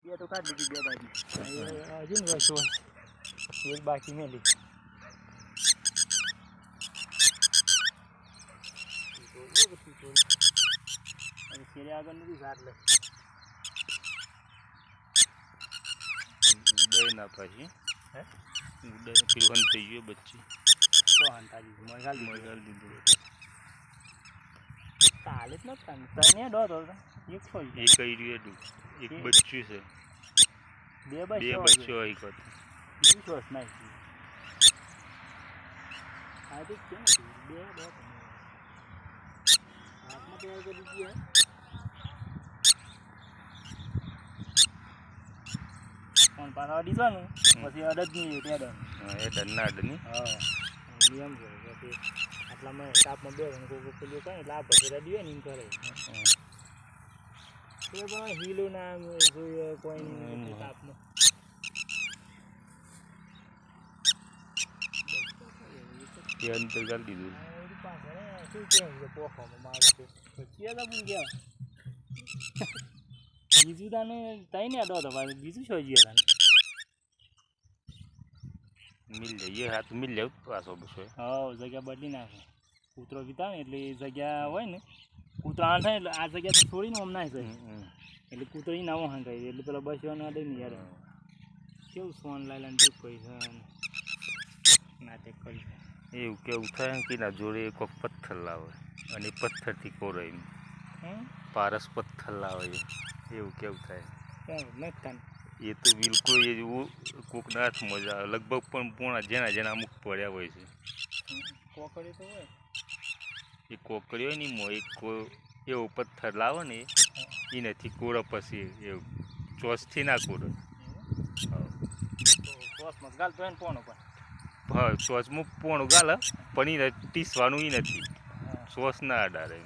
ये तो काट लीजिए બે બાજુ હજી ને વસ્તુ એક બાકી મેલી શેરે આગળ નથી ઝાડ લે ઉદય ના પાછી હે ઉદય પીવન થઈ ગયો બચ્ચી તો હંતાજી મગાલ દીધું તાલે જ નથી તને દોડ એક ફોલ એ કઈ રહ્યું એક બચ્ચું છે બે બચ્ચો હોય કત બીજું શ્વાસ નાખી આ તો કેમ બે દોડ હાથમાં તૈયાર કરી દીધી પણ પાછા દીધવાનું પછી અડદની ત્યાં એ ડરના અડની હા નિયમ છે પછી આટલામાં તાપમાં બે કોઈ પેલું કઈ લાભ પછી રડીએ ને એમ કરે એ પણ હીલું ના જોઈએ કોઈ તાપમાં એ અંતર કરી દીધું શું કેમ છે પોખવામાં મારું પછી ગયા બીજું તાને તઈ ને અડો તો પાછું બીજું શું જોઈએ તાને મિલ જઈએ હાથ મિલ જાવ પાછો બસો હા જગ્યા બદલી નાખે કૂતરો પીતા ને એટલે એ જગ્યા હોય ને કૂતરો આ થાય એટલે આ જગ્યા છોડીને આમ ના જાય એટલે કૂતરો એ નવો હાંકાય એટલે પેલા બસ ના દઈ ને યાર કેવું સોન લાયલા દૂધ કોઈ છે નાટક કરી એવું કેવું થાય કે ના જોડે કોઈક પથ્થર લાવે અને પથ્થરથી કોરે એમ પારસ પથ્થર લાવે એવું કેવું થાય નથી એ તો બિલકુલ એ કોકના હાથમાં જ આવે લગભગ પણ પોણા જેના અમુક પડ્યા હોય છે કોકડી તો હોય એ કોકડી હોય ને એક એવો પથ્થર લાવે ને એ નથી કોરે પછી એવું ચોસથી ના કોરે ગાલ તો એને પોણો પણ હા ચોસમાં પોણું ગાલે પણ એ ટીસવાનું એ નથી ચોસ ના અડાડે